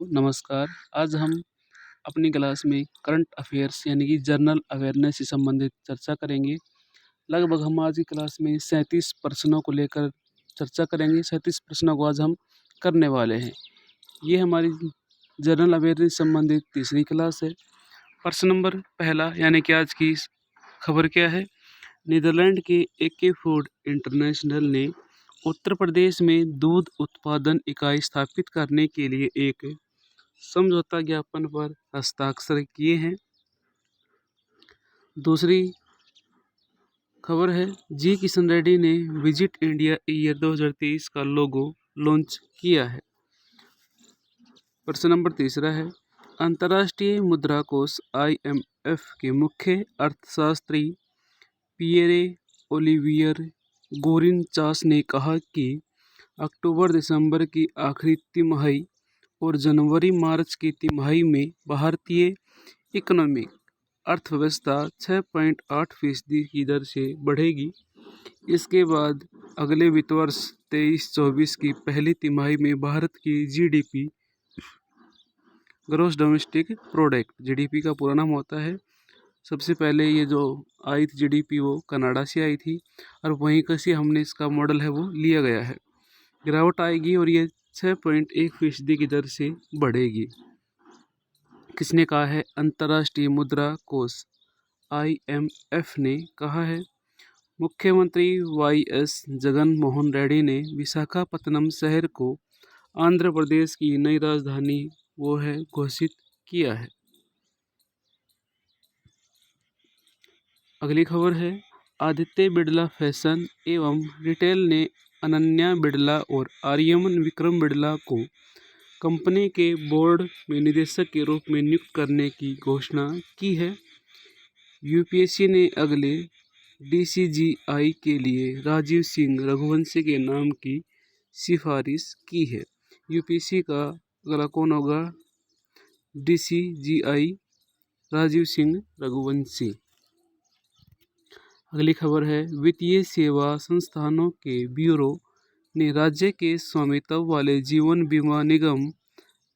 नमस्कार। आज हम अपनी क्लास में करंट अफेयर्स यानी कि जनरल अवेयरनेस से संबंधित चर्चा करेंगे। लगभग हम आज की क्लास में 37 प्रश्नों को लेकर चर्चा करेंगे। 37 प्रश्नों को आज हम करने वाले हैं। ये हमारी जनरल अवेयरनेस से संबंधित तीसरी क्लास है। प्रश्न नंबर पहला यानी कि आज की खबर क्या है? नीदरलैंड के एके फूड इंटरनेशनल ने उत्तर प्रदेश में दूध उत्पादन इकाई स्थापित करने के लिए एक समझौता ज्ञापन पर हस्ताक्षर किए हैं। दूसरी खबर है, जी किशन रेड्डी ने विजिट इंडिया ईयर 2023 का लोगो लॉन्च किया है। प्रश्न नंबर तीसरा है, अंतर्राष्ट्रीय मुद्रा कोष IMF के मुख्य अर्थशास्त्री पियरे ओलिवियर गोरिनचास ने कहा कि अक्टूबर दिसंबर की आखिरी तिमाही और जनवरी मार्च की तिमाही में भारतीय इकोनॉमिक अर्थव्यवस्था 6.8% की दर से बढ़ेगी। इसके बाद अगले वित्त वर्ष 23-24 की पहली तिमाही में भारत की GDP gross domestic product GDP का पूरा नाम होता है। सबसे पहले ये जो आई थी GDP वो कनाडा से आई थी और वहीं का से हमने इसका मॉडल है वो लिया गया है। गिरावट आएगी और ये 6.1% की दर से बढ़ेगी। किसने कहा है? अंतर्राष्ट्रीय मुद्रा कोष IMF ने कहा है। मुख्यमंत्री YS जगन मोहन रेड्डी ने विशाखापत्तनम शहर को आंध्र प्रदेश की नई राजधानी वो है घोषित किया है। अगली खबर है, आदित्य बिड़ला फैशन एवं रिटेल ने अनन्या बिड़ला और आर्यमन विक्रम बिड़ला को कंपनी के बोर्ड में निदेशक के रूप में नियुक्त करने की घोषणा की है। UPSC ने अगले DCGI के लिए राजीव सिंह रघुवंशी के नाम की सिफारिश की है। UPSC का अगला कौन होगा? DCGI राजीव सिंह रघुवंशी। अगली खबर है, वित्तीय सेवा संस्थानों के ब्यूरो ने राज्य के स्वामित्व वाले जीवन बीमा निगम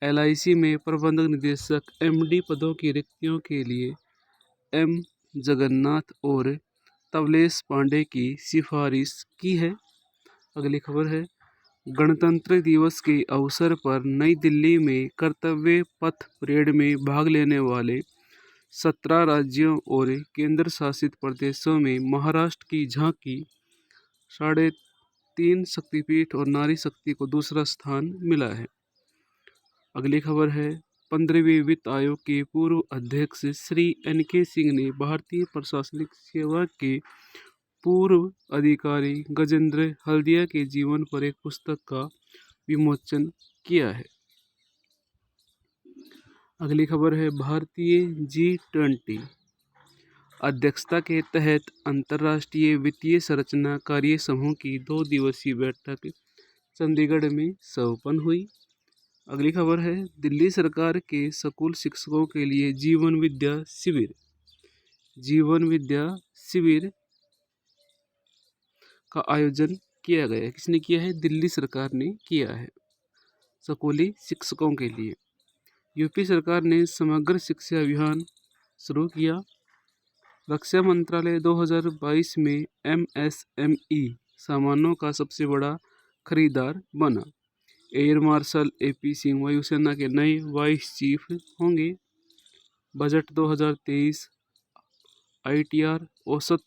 LIC में प्रबंधक निदेशक MD पदों की रिक्तियों के लिए M जगन्नाथ और तवलेश पांडे की सिफारिश की है। अगली खबर है, गणतंत्र दिवस के अवसर पर नई दिल्ली में कर्तव्य पथ परेड में भाग लेने वाले 17 राज्यों और केंद्र शासित प्रदेशों में महाराष्ट्र की झांकी 3.5 शक्तिपीठ और नारी शक्ति को दूसरा स्थान मिला है। अगली खबर है, 15वें वित्त आयोग के पूर्व अध्यक्ष श्री NK सिंह ने भारतीय प्रशासनिक सेवा के पूर्व अधिकारी गजेंद्र हल्दिया के जीवन पर एक पुस्तक का विमोचन किया है। अगली खबर है, भारतीय G20 अध्यक्षता के तहत अंतर्राष्ट्रीय वित्तीय संरचना कार्य समूह की 2 दिवसीय बैठक चंडीगढ़ में संपन्न हुई। अगली खबर है, दिल्ली सरकार के स्कूल शिक्षकों के लिए जीवन विद्या शिविर का आयोजन किया गया है। किसने किया है? दिल्ली सरकार ने किया है स्कूली शिक्षकों के लिए। यूपी सरकार ने समग्र शिक्षा अभियान शुरू किया। रक्षा मंत्रालय 2022 में MSME सामानों का सबसे बड़ा खरीदार बना। एयर मार्शल AP सिंह वायुसेना के नए वाइस चीफ होंगे। बजट 2023 ITR औसत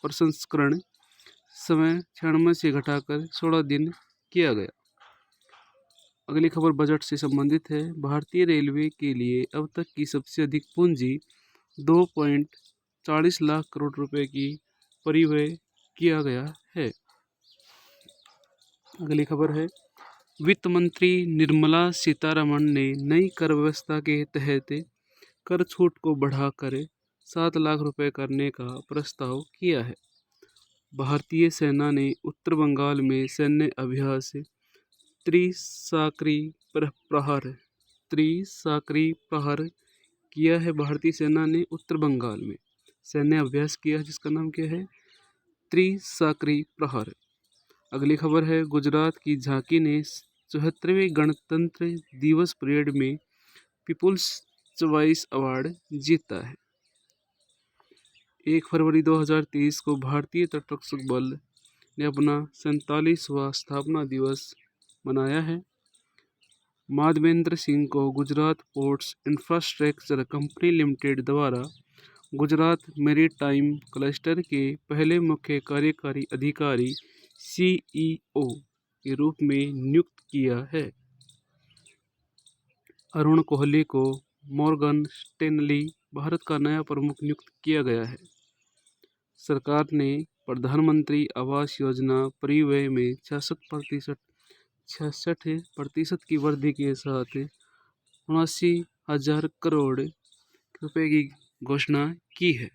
प्रसंस्करण समय 96 से घटाकर 16 दिन किया गया। अगली खबर बजट से संबंधित है। भारतीय रेलवे के लिए अब तक की सबसे अधिक पूंजी 2.40 लाख करोड़ रुपए की परिव्यय किया गया है। अगली खबर है, वित्त मंत्री निर्मला सीतारमण ने नई कर व्यवस्था के तहत कर छूट को बढ़ाकर 7 लाख रुपए करने का प्रस्ताव किया है। भारतीय सेना ने उत्तर बंगाल में सैन्य अभ्यास त्रिसाकरी प्रहर किया है। भारतीय सेना ने उत्तर बंगाल में सैन्य अभ्यास किया है जिसका नाम क्या है? त्रिसाकरी प्रहर। अगली खबर है, गुजरात की झांकी ने 74वें गणतंत्र दिवस परेड में पीपुल्स चॉइस अवार्ड जीता है। 1 फरवरी 2023 को भारतीय तटरक्षक बल ने अपना 47वां स्थापना दिवस मनाया है। माधवेंद्र सिंह को Gujarat ports infrastructure company limited द्वारा गुजरात मैरीटाइम क्लस्टर के पहले मुख्य कार्यकारी अधिकारी (CEO) के रूप में नियुक्त किया है। अरुण कोहली को मॉर्गन स्टैनली भारत का नया प्रमुख नियुक्त किया गया है। सरकार ने प्रधानमंत्री आवास योजना परिव्यय में 66% की वृद्धि के साथ 79,000 करोड़ रुपए की घोषणा की है।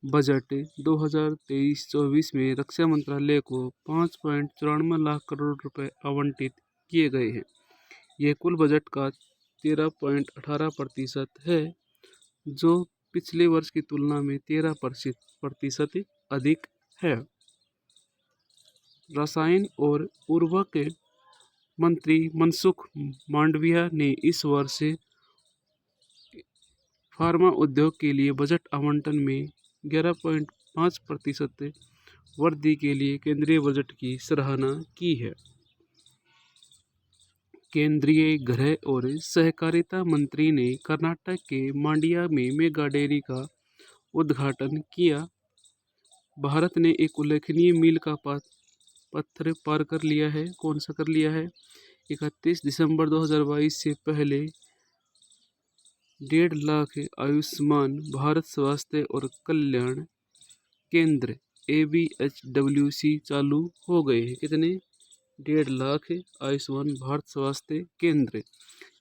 बजट 2023-24 में रक्षा मंत्रालय को 5.94 लाख करोड़ रुपए आवंटित किए गए हैं। यह कुल बजट का 13.18% है, जो पिछले वर्ष की तुलना में 13% अधिक है। रसायन और उर्वरक मंत्री मनसुख मांडविया ने इस वर्ष फार्मा उद्योग के लिए बजट आवंटन में 11.5% वृद्धि के लिए केंद्रीय बजट की सराहना की है। केंद्रीय गृह और सहकारिता मंत्री ने कर्नाटक के मांड्या में मेगा डेयरी का उद्घाटन किया। भारत ने एक उल्लेखनीय मील का पत्थर पार कर लिया है। कौन सा कर लिया है? 31 दिसंबर 2022 से पहले 1.5 लाख आयुष्मान भारत स्वास्थ्य और कल्याण केंद्र ABHWC चालू हो गए हैं। कितने? 1.5 लाख आयुष्मान भारत स्वास्थ्य केंद्र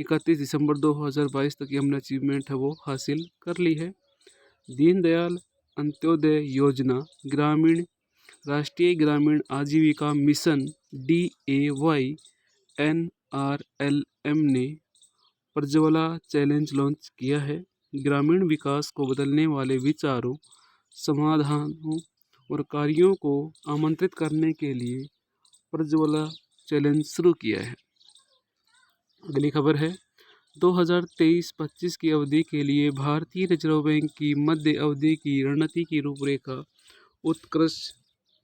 31 दिसंबर 2022 तक की हमने अचीवमेंट है वो हासिल कर ली है। दीनदयाल अंत्योदय योजना ग्रामीण राष्ट्रीय ग्रामीण आजीविका मिशन DAY NRLM ने प्रज्वला चैलेंज लॉन्च किया है। ग्रामीण विकास को बदलने वाले विचारों, समाधानों और कार्यों को आमंत्रित करने के लिए प्रज्वला चैलेंज शुरू किया है। अगली खबर है 2023-25 की अवधि के लिए भारतीय रिजर्व बैंक की मध्य अवधि की रणनीति की रूपरेखा उत्कर्ष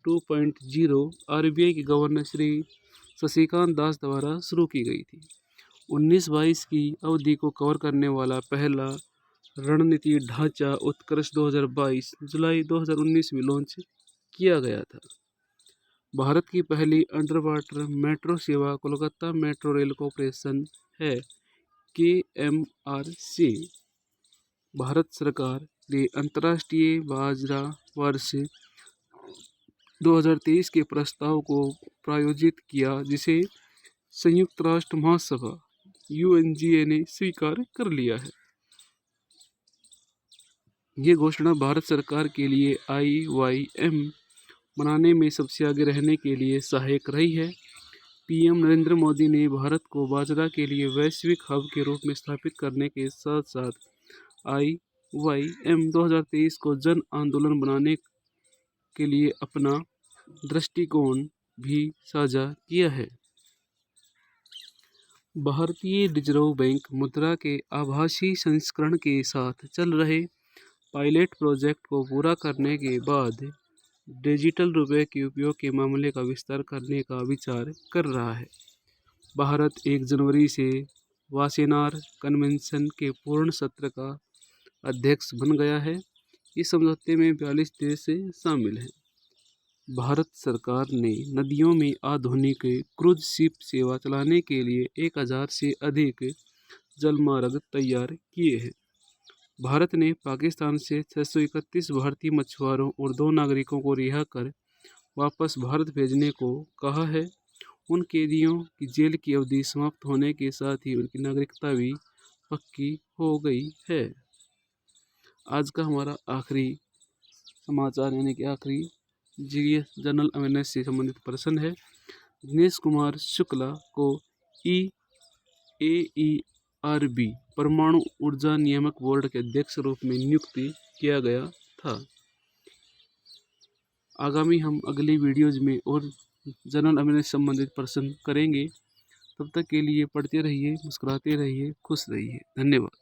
2.0 RBI के गवर्नर श्री शशिकांत दास द्वारा शुरू की गई थी। 19-22 की अवधि को कवर करने वाला पहला रणनीति ढांचा उत्कर्ष 2022 जुलाई 2019 में लॉन्च किया गया था। भारत की पहली अंडर वाटर मेट्रो सेवा कोलकाता मेट्रो रेल कॉरपोरेशन है KMRC। भारत सरकार ने अंतर्राष्ट्रीय बाजरा वर्ष 2023 के प्रस्ताव को प्रायोजित किया, जिसे संयुक्त राष्ट्र महासभा UNGA ने स्वीकार कर लिया है। ये घोषणा भारत सरकार के लिए IYM बनाने में सबसे आगे रहने के लिए सहायक रही है। PM नरेंद्र मोदी ने भारत को बाजरा के लिए वैश्विक हब के रूप में स्थापित करने के साथ साथ IYM 2023 को जन आंदोलन बनाने के लिए अपना दृष्टिकोण भी साझा किया है। भारतीय रिजर्व बैंक मुद्रा के आभासी संस्करण के साथ चल रहे पायलट प्रोजेक्ट को पूरा करने के बाद डिजिटल रुपये के उपयोग के मामले का विस्तार करने का विचार कर रहा है। भारत 1 जनवरी से वासेनार कन्वेंशन के पूर्ण सत्र का अध्यक्ष बन गया है। इस समझौते में 42 देश शामिल हैं। भारत सरकार ने नदियों में आधुनिक क्रूज शिप सेवा चलाने के लिए 1000 से अधिक जलमार्ग तैयार किए हैं। भारत ने पाकिस्तान से 631 भारतीय मछुआरों और 2 नागरिकों को रिहा कर वापस भारत भेजने को कहा है। उन कैदियों की जेल की अवधि समाप्त होने के साथ ही उनकी नागरिकता भी पक्की हो गई है। आज का हमारा आखिरी समाचार यानी कि आखिरी जनरल अवेयरनेस से संबंधित प्रश्न है। दिनेश कुमार शुक्ला को AERB परमाणु ऊर्जा नियामक बोर्ड के अध्यक्ष रूप में नियुक्त किया गया था। आगामी हम अगली वीडियोज में और जनरल अवेयरनेस संबंधित प्रश्न करेंगे। तब तक के लिए पढ़ते रहिए, मुस्कुराते रहिए, खुश रहिए। धन्यवाद।